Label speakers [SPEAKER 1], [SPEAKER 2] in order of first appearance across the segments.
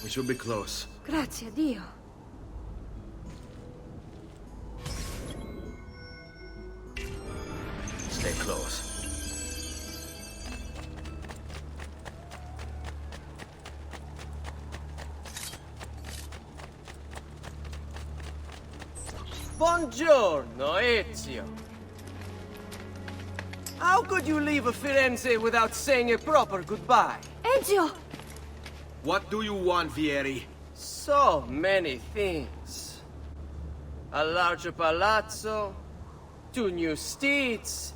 [SPEAKER 1] We should be close.
[SPEAKER 2] Grazie a Dio.
[SPEAKER 1] Stay close.
[SPEAKER 3] Buongiorno, Ezio. How could you leave Firenze without saying a proper goodbye?
[SPEAKER 2] Ezio!
[SPEAKER 1] What do you want, Vieri?
[SPEAKER 3] So many things. A larger palazzo, 2 new steeds,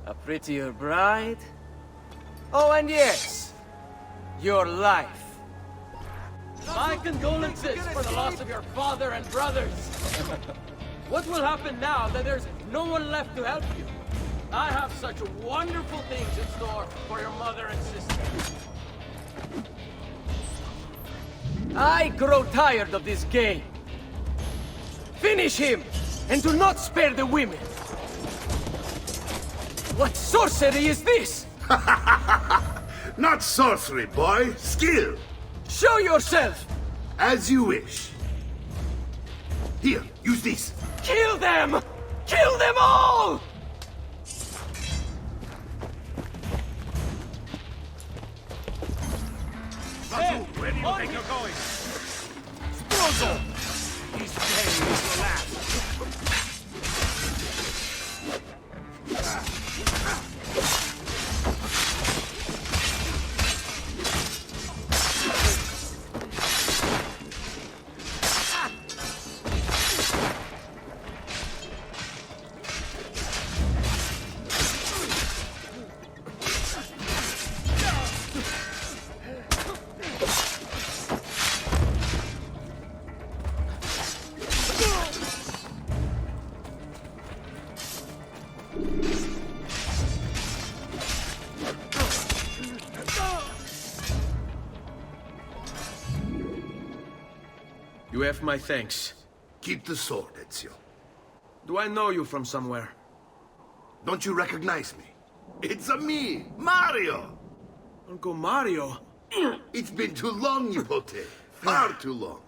[SPEAKER 3] a prettier bride. Oh, and yes, your life.
[SPEAKER 4] My condolences for the loss of your father and brothers. What will happen now that there's no one left to help you? I have such wonderful things in store for your mother and sister.
[SPEAKER 3] I grow tired of this game. Finish him, and do not spare the women. What sorcery is this?
[SPEAKER 5] Not sorcery, boy. Skill.
[SPEAKER 3] Show yourself!
[SPEAKER 5] As you wish. Here, use this.
[SPEAKER 3] Kill them! Kill them all!
[SPEAKER 5] Where do you think you're going? Sprozo! These days will last.
[SPEAKER 1] You have my thanks.
[SPEAKER 5] Keep the sword, Ezio.
[SPEAKER 1] Do I know you from somewhere?
[SPEAKER 5] Don't you recognize me? It's a me, Mario!
[SPEAKER 1] Uncle Mario?
[SPEAKER 5] It's been too long, Nipote. Far too long.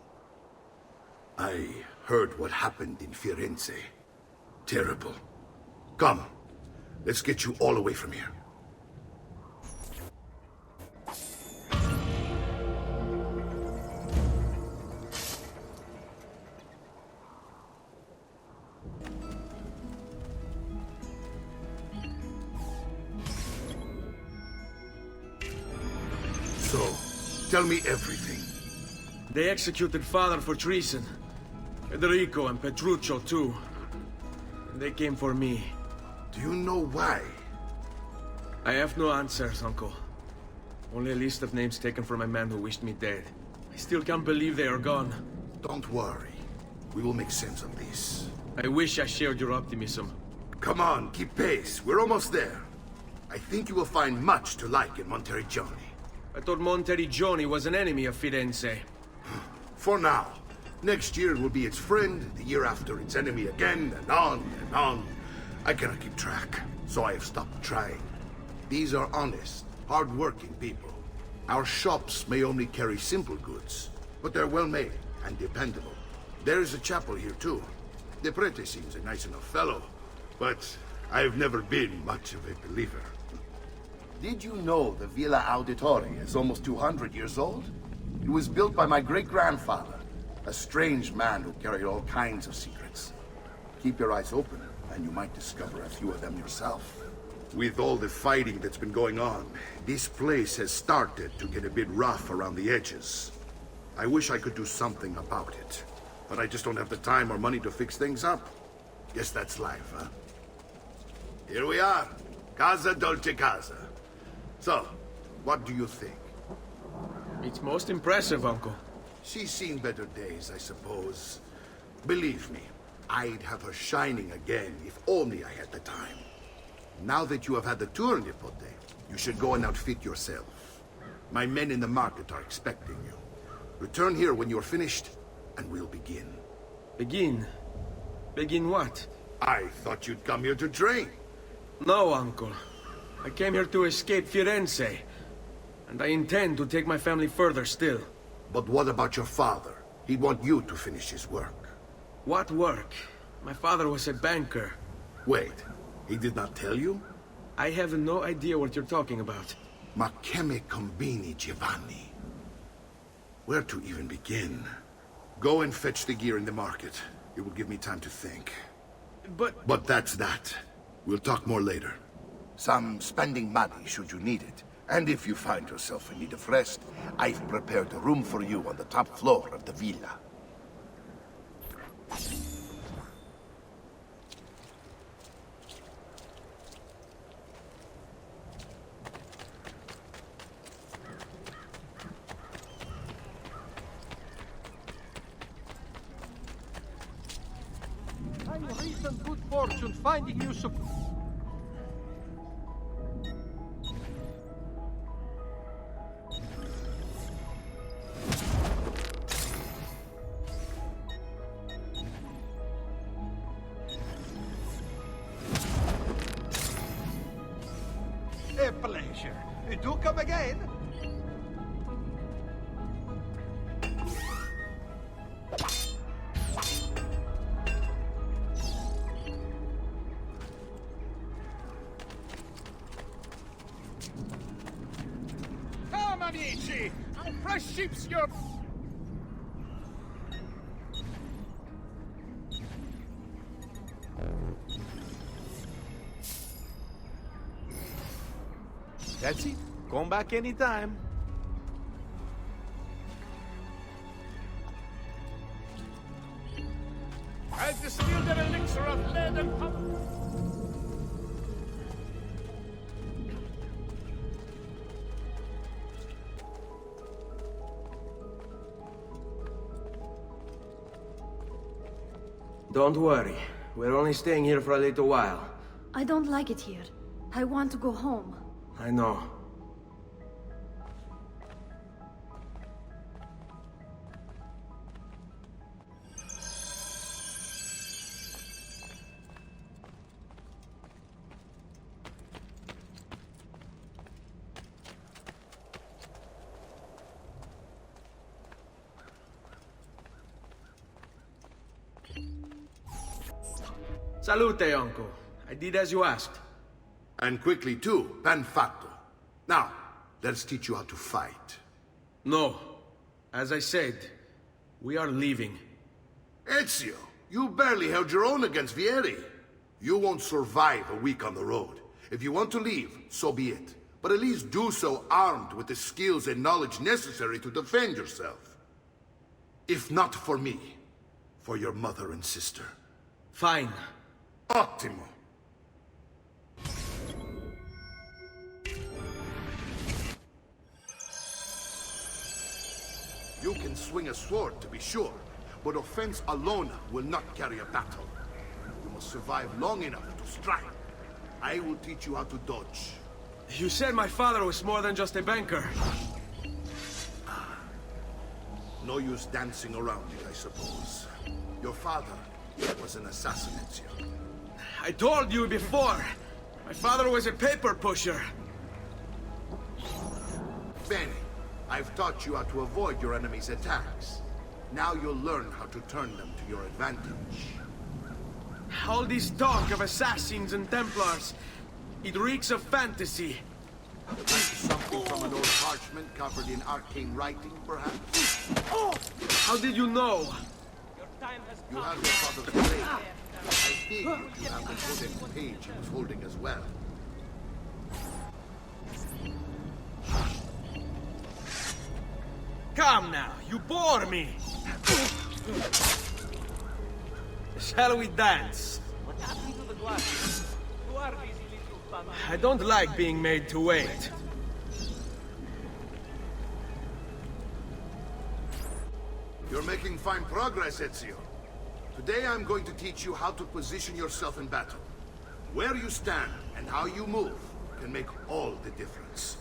[SPEAKER 5] I heard what happened in Firenze. Terrible. Come, let's get you all away from here. So, tell me everything.
[SPEAKER 1] They executed father for treason. Federico and Petruccio too. And they came for me.
[SPEAKER 5] Do you know why?
[SPEAKER 1] I have no answers, Uncle. Only a list of names taken from a man who wished me dead. I still can't believe they are gone.
[SPEAKER 5] Don't worry. We will make sense of this.
[SPEAKER 1] I wish I shared your optimism.
[SPEAKER 5] Come on, keep pace. We're almost there. I think you will find much to like in Monteriggioni.
[SPEAKER 1] I thought Monteriggioni was an enemy of Firenze.
[SPEAKER 5] For now. Next year it will be its friend, the year after its enemy again, and on and on. I cannot keep track, so I have stopped trying. These are honest, hard-working people. Our shops may only carry simple goods, but they're well-made and dependable. There is a chapel here, too. The prete seems a nice enough fellow, but I've never been much of a believer.
[SPEAKER 6] Did you know the Villa Auditore is almost 200 years old? It was built by my great-grandfather, a strange man who carried all kinds of secrets. Keep your eyes open, and you might discover a few of them yourself.
[SPEAKER 5] With all the fighting that's been going on, this place has started to get a bit rough around the edges. I wish I could do something about it, but I just don't have the time or money to fix things up. Guess that's life, huh? Here we are, Casa Dolce Casa. So, what do you think?
[SPEAKER 1] It's most impressive, Uncle.
[SPEAKER 5] She's seen better days, I suppose. Believe me, I'd have her shining again if only I had the time. Now that you have had the tour, Nipote, you should go and outfit yourself. My men in the market are expecting you. Return here when you're finished, and we'll begin.
[SPEAKER 1] Begin? Begin what?
[SPEAKER 5] I thought you'd come here to train.
[SPEAKER 1] No, Uncle. I came here to escape Firenze. And I intend to take my family further still.
[SPEAKER 5] But what about your father? He'd want you to finish his work.
[SPEAKER 1] What work? My father was a banker.
[SPEAKER 5] Wait, he did not tell you?
[SPEAKER 1] I have no idea what you're talking about.
[SPEAKER 5] Ma che me combini, Giovanni? Where to even begin? Go and fetch the gear in the market. It will give me time to think. But that's that. We'll talk more later. Some spending money should you need it. And if you find yourself in need of rest, I've prepared a room for you on the top floor of the villa.
[SPEAKER 2] Recent good fortune finding you some... A pleasure. Do come again.
[SPEAKER 7] Come, amici! Our fresh ship's your...
[SPEAKER 8] That's it. Come back anytime.
[SPEAKER 7] I've distilled an elixir of lead and power.
[SPEAKER 1] Don't worry. We're only staying here for a little while.
[SPEAKER 9] I don't like it here. I want to go home.
[SPEAKER 1] I know. Salute, uncle. I did as you asked.
[SPEAKER 5] And quickly too, ben fatto. Now, let's teach you how to fight.
[SPEAKER 1] No. As I said, we are leaving.
[SPEAKER 5] Ezio, you barely held your own against Vieri. You won't survive a week on the road. If you want to leave, so be it. But at least do so armed with the skills and knowledge necessary to defend yourself. If not for me, for your mother and sister.
[SPEAKER 1] Fine.
[SPEAKER 5] Ottimo. You can swing a sword, to be sure, but offense alone will not carry a battle. You must survive long enough to strike. I will teach you how to dodge.
[SPEAKER 1] You said my father was more than just a banker.
[SPEAKER 5] No use dancing around it, I suppose. Your father was an assassin, Ezio.
[SPEAKER 1] I told you before. My father was a paper pusher.
[SPEAKER 5] Bene. I've taught you how to avoid your enemy's attacks. Now you'll learn how to turn them to your advantage.
[SPEAKER 1] All this talk of assassins and Templars, it reeks of fantasy.
[SPEAKER 5] Something from an old parchment covered in arcane writing, perhaps?
[SPEAKER 1] How did you know?
[SPEAKER 5] You have your father's blade. I figured you have the codex page he was holding as well.
[SPEAKER 1] Come now, you bore me! Shall we dance?
[SPEAKER 4] What happened to the glass? Who are these little bummies?
[SPEAKER 1] I don't like being made to wait.
[SPEAKER 5] You're making fine progress, Ezio. Today I'm going to teach you how to position yourself in battle. Where you stand and how you move can make all the difference.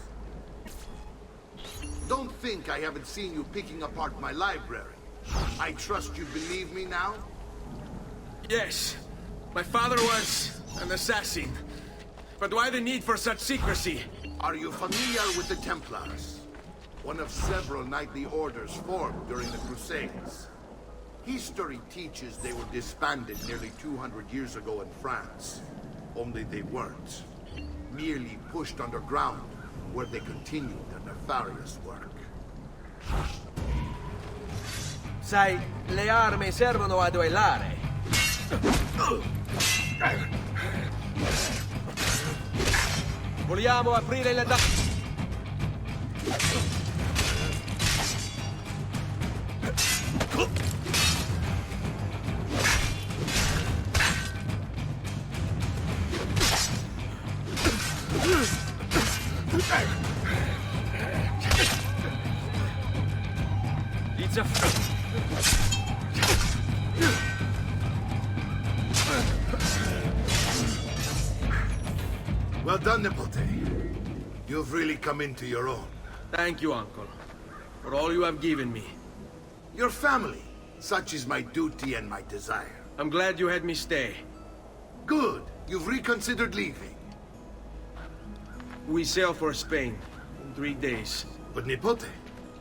[SPEAKER 5] Don't think I haven't seen you picking apart my library. I trust you believe me now?
[SPEAKER 1] Yes, my father was an assassin. But why the need for such secrecy?
[SPEAKER 5] Are you familiar with the Templars? one of several knightly orders formed during the Crusades. History teaches they were disbanded nearly 200 years ago in France. Only they weren't. Merely pushed underground, where they continued their nefarious work.
[SPEAKER 3] Sai, le armi servono a duellare. Vogliamo aprire le It's a...
[SPEAKER 5] Well done, Nipote. You've really come into your own.
[SPEAKER 1] Thank you, Uncle, for all you have given me.
[SPEAKER 5] Your family. Such is my duty and my desire.
[SPEAKER 1] I'm glad you had me stay.
[SPEAKER 5] Good. You've reconsidered leaving.
[SPEAKER 1] We sail for Spain in 3 days.
[SPEAKER 5] But Nipote,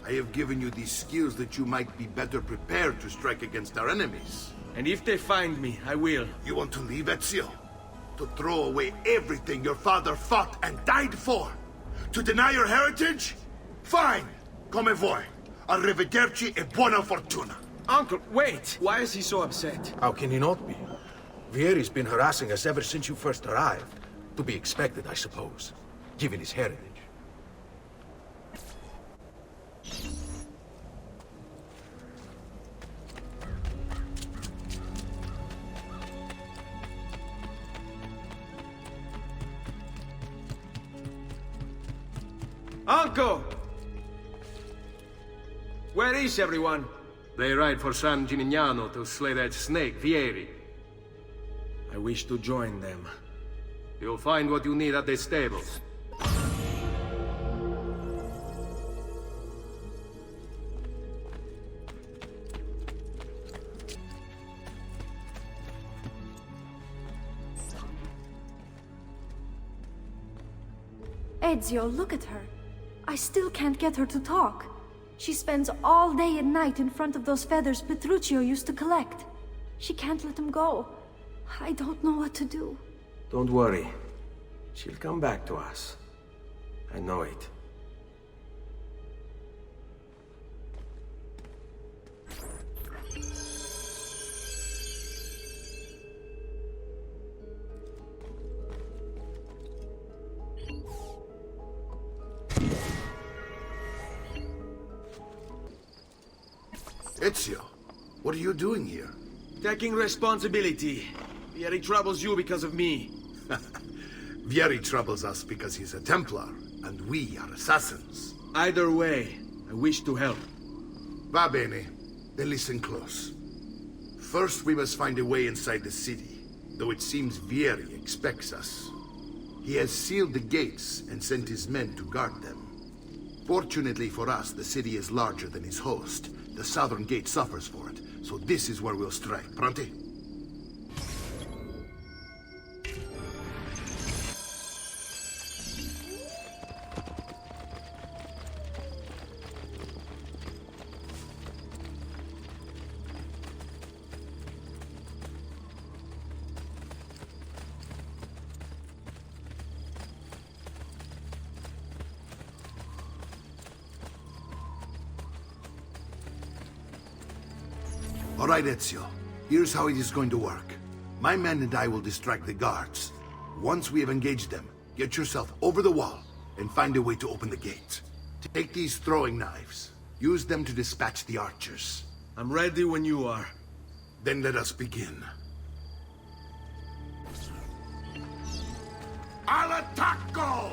[SPEAKER 5] I have given you these skills that you might be better prepared to strike against our enemies.
[SPEAKER 1] And if they find me, I will.
[SPEAKER 5] You want to leave, Ezio? To throw away everything your father fought and died for? To deny your heritage? Fine! Come vuoi. Arrivederci e buona fortuna.
[SPEAKER 1] Uncle, wait! Why is he so upset?
[SPEAKER 10] How can he not be? Vieri's been harassing us ever since you first arrived. To be expected, I suppose, given his heritage.
[SPEAKER 1] Uncle! Where is everyone?
[SPEAKER 3] They ride for San Gimignano to slay that snake, Vieri.
[SPEAKER 1] I wish to join them.
[SPEAKER 3] You'll find what you need at the stables.
[SPEAKER 9] Ezio, look at her. I still can't get her to talk. She spends all day and night in front of those feathers Petruchio used to collect. She can't let them go. I don't know what to do.
[SPEAKER 1] Don't worry. She'll come back to us. I know it.
[SPEAKER 5] Ezio, what are you doing here?
[SPEAKER 1] Taking responsibility. Vieri troubles you because of me.
[SPEAKER 5] Vieri troubles us because he's a Templar, and we are assassins.
[SPEAKER 1] Either way, I wish to help.
[SPEAKER 5] Va bene. Then listen close. First, we must find a way inside the city, though it seems Vieri expects us. He has sealed the gates and sent his men to guard them. Fortunately for us, the city is larger than his host. The southern gate suffers for it, so this is where we'll strike. Pronti? All right, Ezio. Here's how it is going to work. My men and I will distract the guards. Once we have engaged them, get yourself over the wall and find a way to open the gate. Take these throwing knives. Use them to dispatch the archers.
[SPEAKER 1] I'm ready when you are.
[SPEAKER 5] Then let us begin. Al attacco!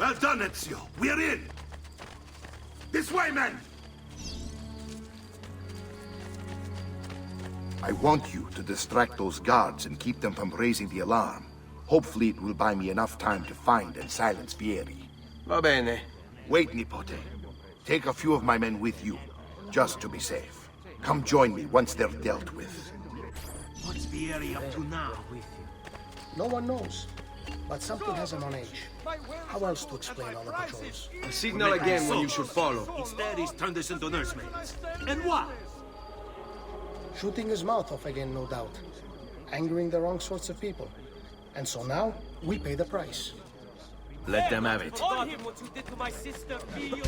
[SPEAKER 5] Well done, Ezio. We're in! This way, men!
[SPEAKER 6] I want you to distract those guards and keep them from raising the alarm. Hopefully it will buy me enough time to find and silence Vieri.
[SPEAKER 1] Va bene.
[SPEAKER 6] Wait, Nipote. Take a few of my men with you, just to be safe. Come join me once they're dealt with.
[SPEAKER 5] What's Vieri up to now?
[SPEAKER 11] No one knows, but something has him on edge. How else to explain all the patrols?
[SPEAKER 1] A signal again when you should follow.
[SPEAKER 5] Instead, he's turned us into nursemaids. And what?
[SPEAKER 11] Shooting his mouth off again, no doubt. Angering the wrong sorts of people. And so now, we pay the price.
[SPEAKER 1] Let them have it.
[SPEAKER 4] Told him what you did to my sister, Filio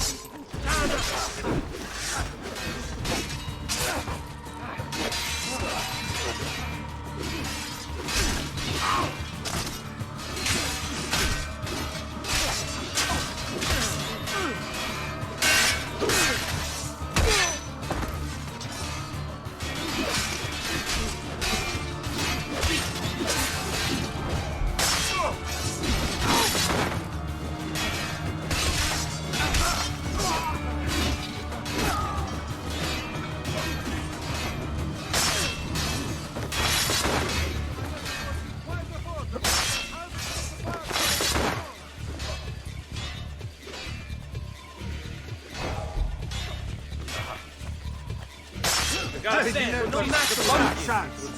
[SPEAKER 4] no match for one chance.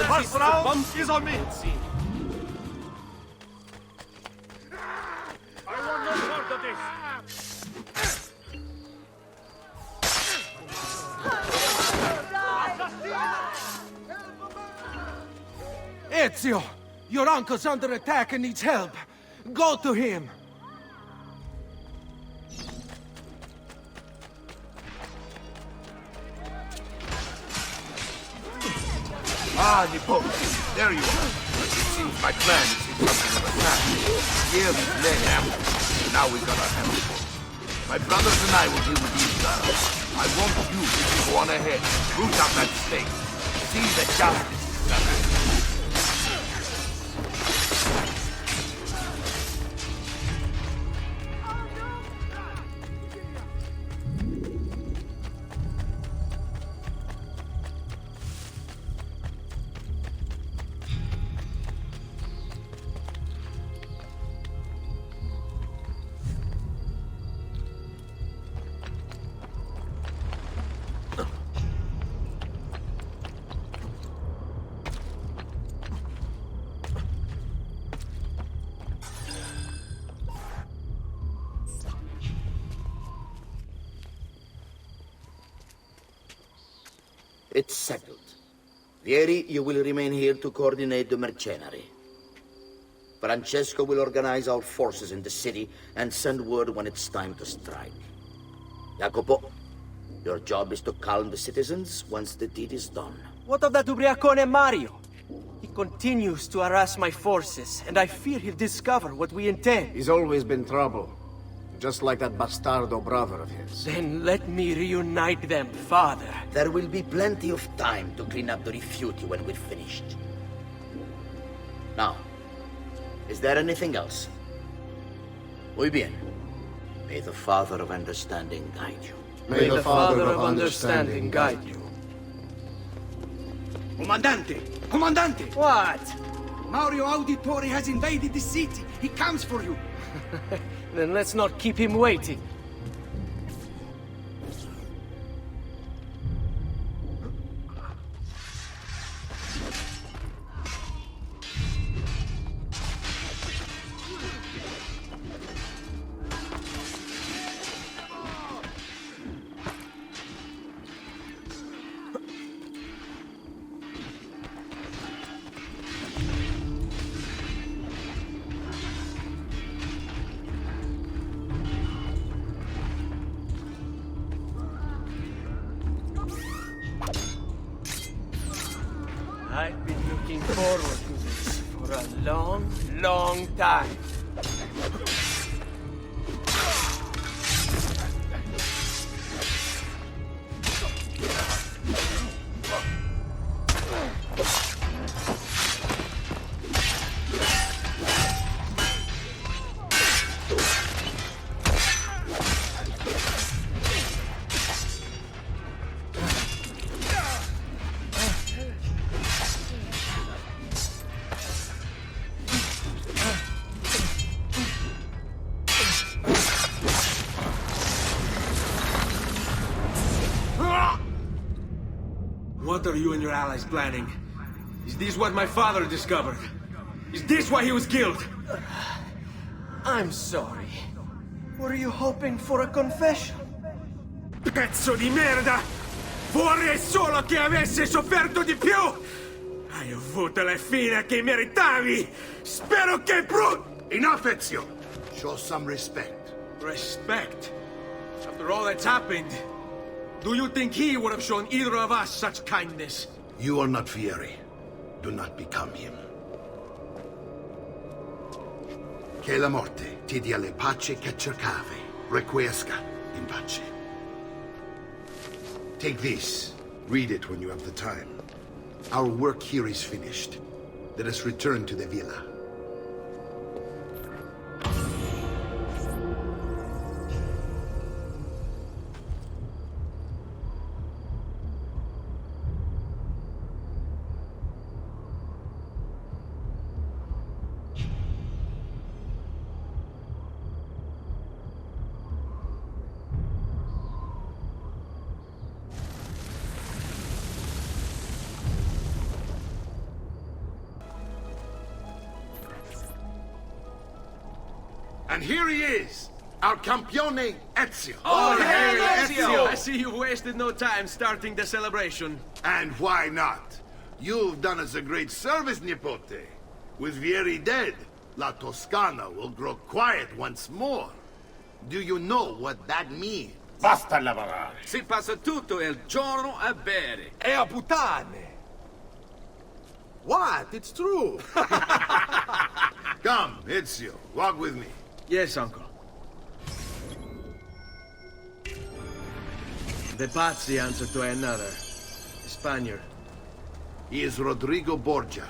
[SPEAKER 7] First round is on me. I want no part of this.
[SPEAKER 3] Ezio! Your uncle's under attack and needs help. Go to him!
[SPEAKER 6] Ah, Nipote, there you are. It seems my plan is in something of a snap. Vieri's men after us. Now we got our hands full. My brothers and I will deal with these guys. I want you to go on ahead, root out that snake. See that justice is done.
[SPEAKER 12] It's settled. Vieri, you will remain here to coordinate the mercenary. Francesco will organize our forces in the city and send word when it's time to strike. Jacopo, your job is to calm the citizens once the deed is done.
[SPEAKER 3] What of that ubriacone Mario? He continues to harass my forces, and I fear he'll discover what we intend.
[SPEAKER 11] He's always been trouble. Just like that bastardo brother of his.
[SPEAKER 3] Then let me reunite them, father.
[SPEAKER 12] There will be plenty of time to clean up the rifiuti when we're finished. Now, is there anything else? Muy bien. May the Father of Understanding guide you.
[SPEAKER 3] May the Father of Understanding guide you.
[SPEAKER 13] Comandante! Comandante!
[SPEAKER 3] What?
[SPEAKER 13] Mario Auditore has invaded the city. He comes for you.
[SPEAKER 3] Then let's not keep him waiting. long, long time.
[SPEAKER 1] What are you and your allies planning? Is this what my father discovered? Is this why he was killed?
[SPEAKER 3] I'm sorry. Were you hoping for a confession?
[SPEAKER 1] Pezzo di merda! Vorrei solo che avessi sofferto di più! Hai avuto la fine che meritavi! Spero che
[SPEAKER 5] Enough, Ezio! Show some respect.
[SPEAKER 1] Respect? After all that's happened, do you think he would have shown either of us such kindness?
[SPEAKER 5] You are not Fieri. Do not become him. Che la morte ti dia le pace che cercavi. Requiescat in pace. Take this. Read it when you have the time. Our work here is finished. Let us return to the villa. And here he is, our campione Ezio.
[SPEAKER 1] Oh, hey, Ezio! I see you've wasted no time starting the celebration.
[SPEAKER 5] And why not? You've done us a great service, Nipote. With Vieri dead, La Toscana will grow quiet once more. Do you know what that means?
[SPEAKER 10] Basta lavorare.
[SPEAKER 7] Si passa tutto il giorno a bere.
[SPEAKER 10] E a puttane. What? It's true.
[SPEAKER 5] Come, Ezio, walk with me.
[SPEAKER 1] Yes, uncle. The Pazzi answer to another. A Spaniard.
[SPEAKER 5] He is Rodrigo Borgia,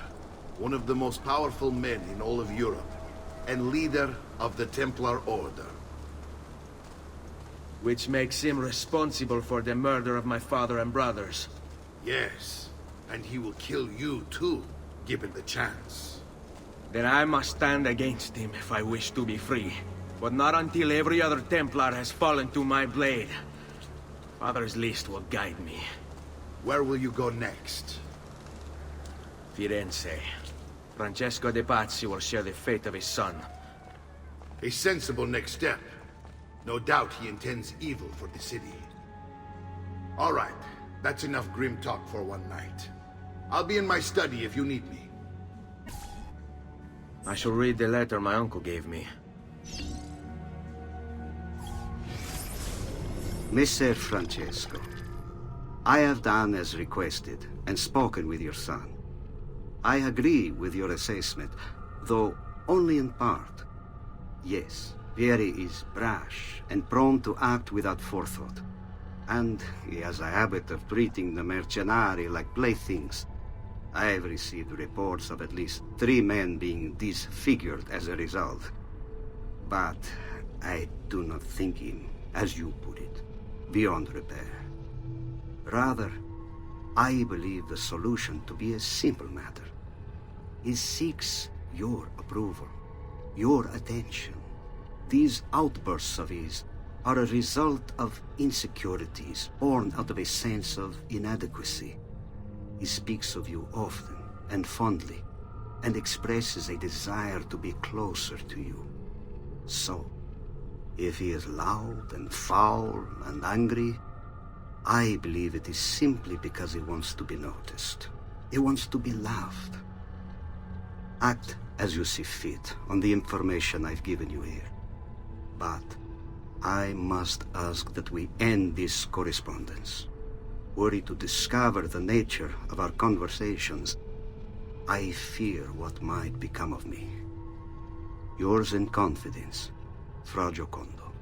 [SPEAKER 5] one of the most powerful men in all of Europe, and leader of the Templar Order.
[SPEAKER 1] Which makes him responsible for the murder of my father and brothers.
[SPEAKER 5] Yes, and he will kill you too, given the chance.
[SPEAKER 1] Then I must stand against him if I wish to be free. But not until every other Templar has fallen to my blade. Father's list will guide me.
[SPEAKER 5] Where will you go next?
[SPEAKER 1] Firenze. Francesco de Pazzi will share the fate of his son.
[SPEAKER 5] A sensible next step. No doubt he intends evil for the city. All right, that's enough grim talk for one night. I'll be in my study if you need me.
[SPEAKER 1] I shall read the letter my uncle gave me.
[SPEAKER 14] Messer Francesco, I have done as requested and spoken with your son. I agree with your assessment, though only in part. Yes, Vieri is brash and prone to act without forethought. And he has a habit of treating the mercenari like playthings. I have received reports of at least 3 men being disfigured as a result. But I do not think him, as you put it, beyond repair. Rather, I believe the solution to be a simple matter. He seeks your approval, your attention. These outbursts of his are a result of insecurities born out of a sense of inadequacy. He speaks of you often and fondly, and expresses a desire to be closer to you. So, if he is loud and foul and angry, I believe it is simply because he wants to be noticed. He wants to be loved. Act as you see fit on the information I've given you here. But I must ask that we end this correspondence. Were he to discover the nature of our conversations, I fear what might become of me. Yours in confidence, Fra Giocondo.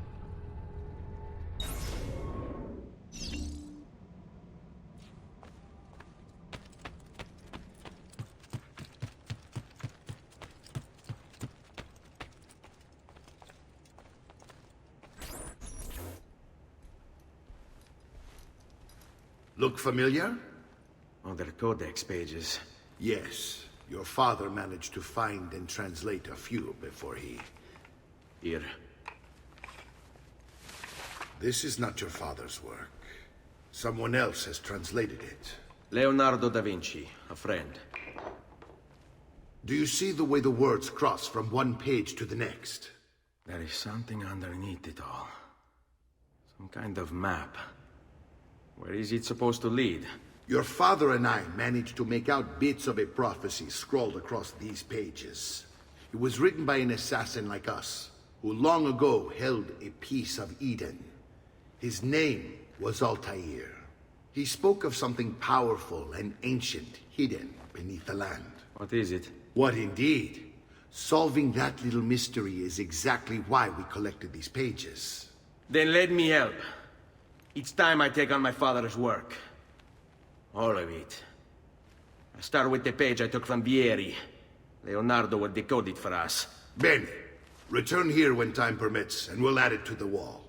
[SPEAKER 5] Look familiar?
[SPEAKER 10] Other codex pages.
[SPEAKER 5] Yes. Your father managed to find and translate a few before he...
[SPEAKER 10] Here.
[SPEAKER 5] This is not your father's work. Someone else has translated it.
[SPEAKER 10] Leonardo da Vinci, a friend.
[SPEAKER 5] Do you see the way the words cross from one page to the next?
[SPEAKER 10] There is something underneath it all. Some kind of map. Where is it supposed to lead?
[SPEAKER 5] Your father and I managed to make out bits of a prophecy scrawled across these pages. It was written by an assassin like us, who long ago held a piece of Eden. His name was Altair. He spoke of something powerful and ancient hidden beneath the land.
[SPEAKER 10] What is it?
[SPEAKER 5] What indeed? Solving that little mystery is exactly why we collected these pages.
[SPEAKER 10] Then let me help. It's time I take on my father's work. All of it. I start with the page I took from Vieri. Leonardo will decode it for us.
[SPEAKER 5] Bene. Return here when time permits, and we'll add it to the wall.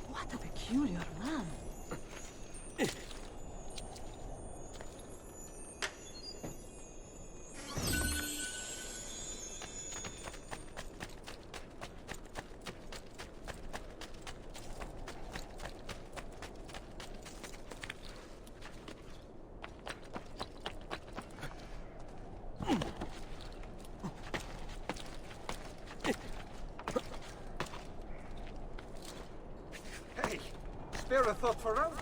[SPEAKER 15] What a peculiar man.
[SPEAKER 2] Hey, spare a thought for us?